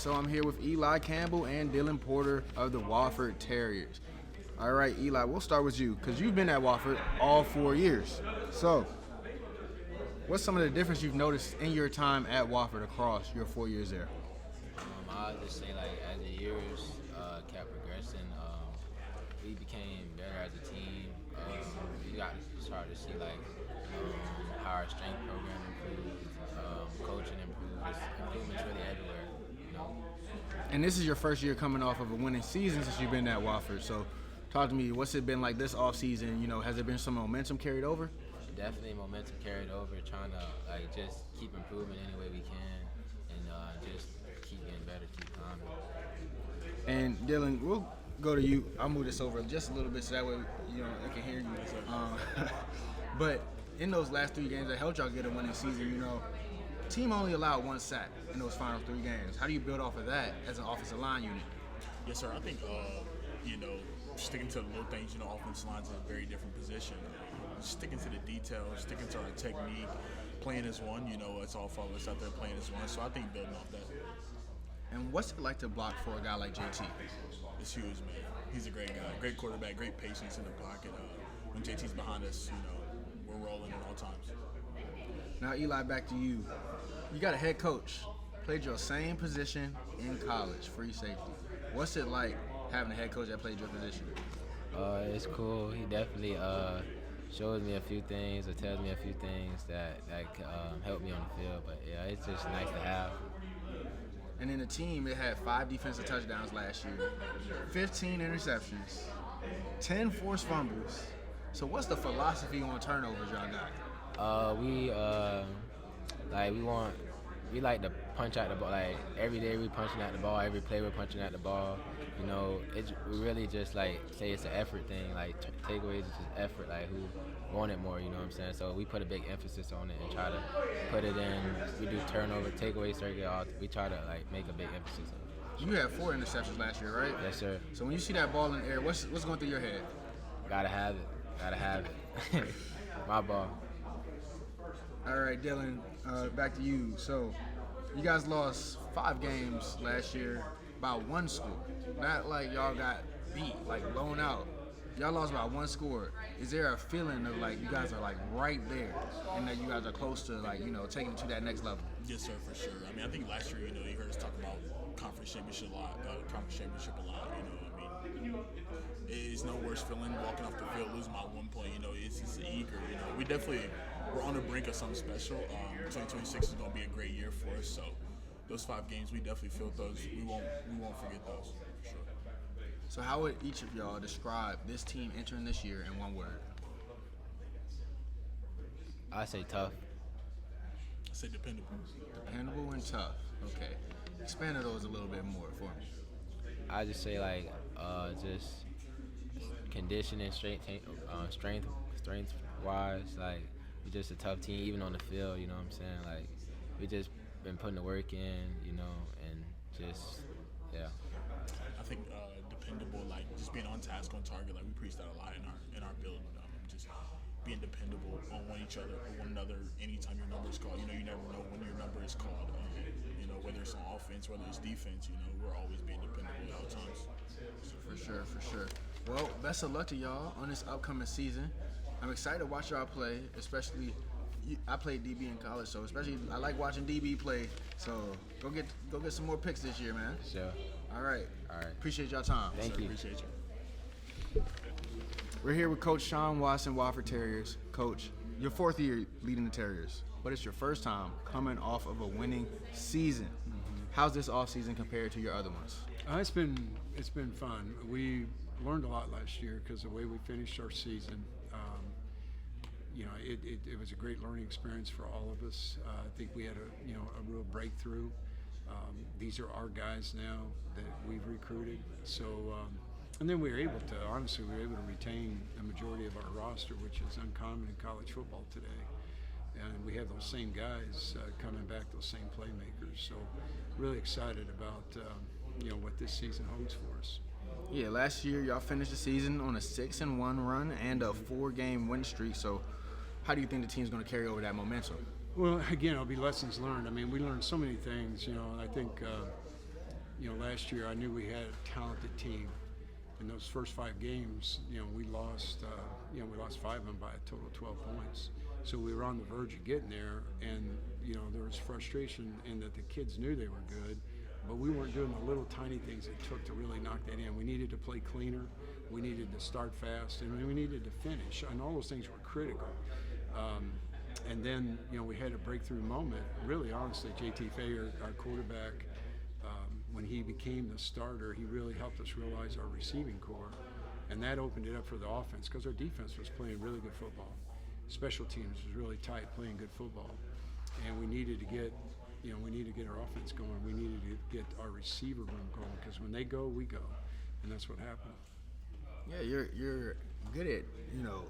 So I'm here with Eli Campbell and Dillon Porter of the Wofford Terriers. All right, Eli, we'll start with you because you've been at Wofford all 4 years. So what's some of the difference you've noticed in your time at Wofford across your 4 years there? I'll just say, like, as the years kept progressing, we became better as a team. We got started to see, like, how our strength program improved, coaching improved, just improvements really everywhere, you know. And this is your first year coming off of a winning season since you've been at Wofford. So talk to me, what's it been like this offseason? You know, has there been some momentum carried over? Definitely momentum carried over, trying to, like, just keep improving any way we can and just keep getting better, keep climbing. And Dillon, we'll go to you. I'll move this over just a little bit so that way I can hear you. But in those last 3 games that helped y'all get a winning season, team only allowed 1 sack in those final 3 games. How do you build off of that as an offensive line unit? Yes, sir. I think sticking to the little things. Offensive line's in a very different position. Sticking to the details, sticking to our technique, playing as one. It's all 5 of us out there playing as one. So I think building off that. And what's it like to block for a guy like JT? It's huge, man. He's a great guy, great quarterback, great patience in the pocket. When JT's behind us, we're rolling at all times. Now, Eli, back to you. You got a head coach, played your same position in college, free safety. What's it like having a head coach that played your position? It's cool. He definitely shows me a few things or tells me a few things that help me on the field. But yeah, it's just nice to have. And in the team, it had 5 defensive touchdowns last year, 15 interceptions, 10 forced fumbles. So what's the philosophy on turnovers y'all got? We like to punch out the ball. Like, every day we punching out the ball, every play we're punching out the ball. We really just, like, say it's an effort thing. Like, takeaways is just effort, like, who want it more, you know what I'm saying? So we put a big emphasis on it and try to put it in. We do turnover, takeaways, we try to, like, make a big emphasis on it. You had 4 interceptions last year, right? Yes, sir. So when you see that ball in the air, what's going through your head? Gotta have it. My ball. All right, Dillon, back to you. So you guys lost 5 games last year by 1 score. Not like y'all got beat, like blown out. Y'all lost by 1 score. Is there a feeling of, like, you guys are, like, right there and that you guys are close to, like, taking it to that next level? Yes, sir, for sure. I think last year, you heard us talk about conference championship a lot. It's no worse feeling walking off the field losing by 1 point. It's just eager. We're on the brink of something special. 2026 is going to be a great year for us. So those 5 games, we definitely feel those. We won't forget those, for sure. So how would each of y'all describe this team entering this year in 1 word? I say tough. I say dependable. Dependable and tough. Okay. Expand on those a little bit more for me. I just say, like, just conditioning, strength wise, like, we're just a tough team, even on the field. You know what I'm saying? Like, we just been putting the work in, and just, yeah. I think dependable, like, just being on task, on target. Like, we preach that a lot in our building. Just being dependable on one another. Anytime your number is called, you never know when your number is called. Whether it's on offense, whether it's defense, we're always being dependable at all times. For sure. Well, best of luck to y'all on this upcoming season. I'm excited to watch y'all play, especially. I played DB in college, so especially I like watching DB play. So go get some more picks this year, man. Sure. All right. Appreciate y'all time. Thank you. Appreciate you. We're here with Coach Shawn Watson, Wofford Terriers. Coach, your 4th year leading the Terriers, but it's your first time coming off of a winning season. How's this offseason compared to your other ones? It's been fun. We learned a lot last year because the way we finished our season. It was a great learning experience for all of us. I think we had a real breakthrough. These are our guys now that we've recruited. So, and then we were able to retain the majority of our roster, which is uncommon in college football today. And we have those same guys coming back, those same playmakers. So, really excited about what this season holds for us. Yeah, last year y'all finished the season on a 6-1 run and a 4-game win streak. So, how do you think the team's going to carry over that momentum? Well, again, it'll be lessons learned. I mean, we learned so many things. I think last year I knew we had a talented team. In those first 5 games, we lost 5 of them by a total of 12 points. So we were on the verge of getting there, and there was frustration in that the kids knew they were good, but we weren't doing the little tiny things it took to really knock that in. We needed to play cleaner, we needed to start fast, and we needed to finish, and all those things were critical. And then, we had a breakthrough moment. Really, honestly, JT Fayer, our quarterback, when he became the starter, he really helped us realize our receiving core, and that opened it up for the offense because our defense was playing really good football. Special teams was really tight, playing good football, and we needed to get our offense going. We needed to get our receiver room going because when they go, we go, and that's what happened. Yeah, you're good at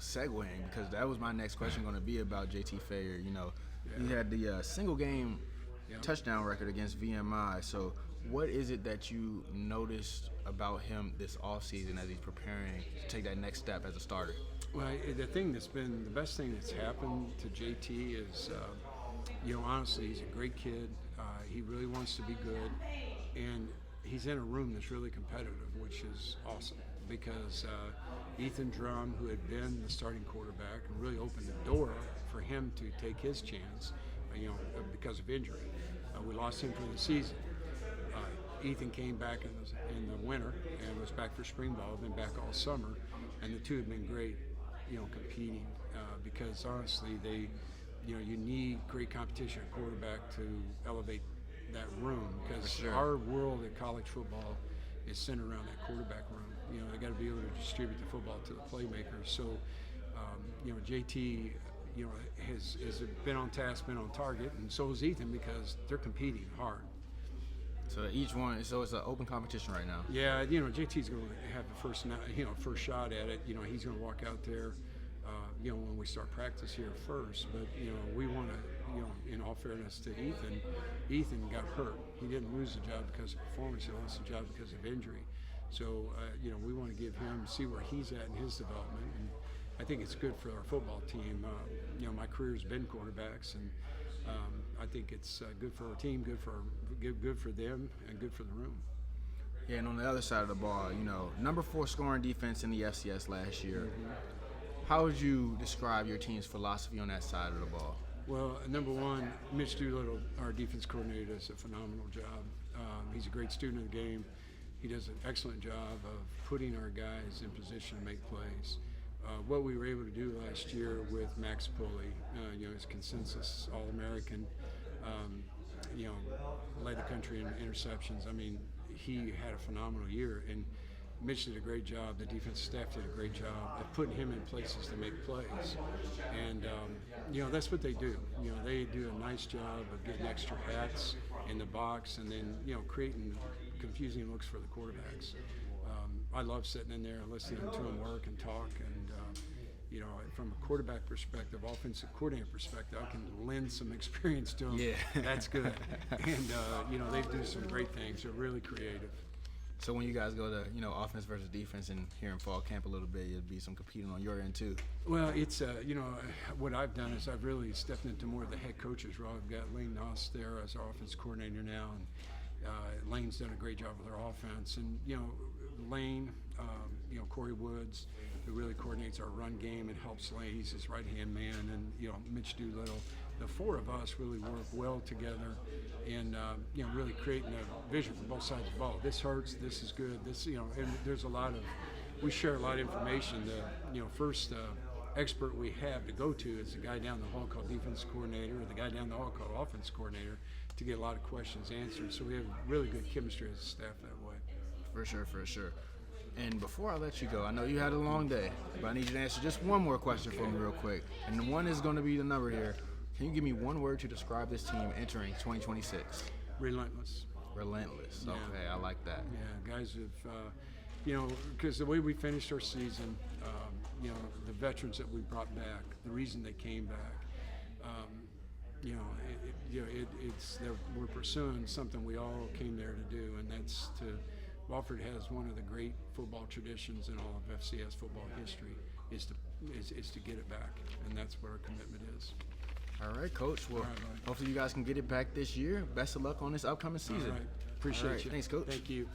segueing, because that was my next question going to be about JT Fayer. He had the single game touchdown record against VMI. So what is it that you noticed about him this offseason as he's preparing to take that next step as a starter? Well, the best thing that's happened to JT is, honestly, he's a great kid. He really wants to be good, and he's in a room that's really competitive, which is awesome, because Ethan Drum, who had been the starting quarterback, really opened the door for him to take his chance, because of injury. We lost him for the season. Ethan came back in the winter and was back for spring ball, been back all summer, and the two have been great, competing, because honestly, you need great competition at quarterback to elevate that room, because our world at college football is centered around that quarterback room. They got to be able to distribute the football to the playmakers. So, JT, has been on task, been on target, and so is Ethan, because they're competing hard. So it's an open competition right now. Yeah, JT's going to have the first shot at it. He's going to walk out there, when we start practice here first. But we want to, in all fairness to Ethan got hurt. He didn't lose the job because of performance. He lost the job because of injury. So we want to give him, see where he's at in his development, and I think it's good for our football team. My career's been quarterbacks, and I think it's good for our team, good for them, and good for the room. Yeah, and on the other side of the ball, number 4 scoring defense in the FCS last year. Mm-hmm. How would you describe your team's philosophy on that side of the ball? Well, number 1, Mitch Doolittle, our defense coordinator, does a phenomenal job. He's a great student of the game. He does an excellent job of putting our guys in position to make plays. What we were able to do last year with Max Pulley, his consensus All-American, led the country in interceptions. I mean, he had a phenomenal year, and Mitch did a great job. The defensive staff did a great job of putting him in places to make plays. And, that's what they do. They do a nice job of getting extra hats in the box and then, creating confusing looks for the quarterbacks. I love sitting in there and listening to them work and talk. And, from a quarterback perspective, offensive coordinator perspective, I can lend some experience to them. Yeah. That's good. And, they do some great things. They're really creative. So when you guys go to, offense versus defense and here in fall camp a little bit, you'll be some competing on your end too. Well, it's, what I've done is I've really stepped into more of the head coach's role. I've got Lane Noss there as our offense coordinator now, and Lane's done a great job with our offense. And, Lane, Corey Woods, who really coordinates our run game and helps Lane. He's his right-hand man, and, Mitch Doolittle. The 4 of us really work well together in, really creating a vision for both sides of the ball. This hurts, this is good, and there's we share a lot of information. The, first expert we have to go to is the guy down the hall called defense coordinator, or the guy down the hall called offense coordinator, to get a lot of questions answered. So we have really good chemistry as a staff that way. For sure. And before I let you go, I know you had a long day, but I need you to answer just one more question for me real quick. And the one is going to be the number here. Can you give me one word to describe this team entering 2026? Relentless. Relentless. Yeah. Okay, I like that. Yeah, guys have, because the way we finished our season, the veterans that we brought back, the reason they came back, we're pursuing something we all came there to do, and that's Wofford has one of the great football traditions in all of FCS football history, is to get it back, and that's what our commitment is. All right, Coach. Well, All right, buddy. hopefully you guys can get it back this year. Best of luck on this upcoming season. All right. Appreciate All right. you. Thanks, Coach. Thank you.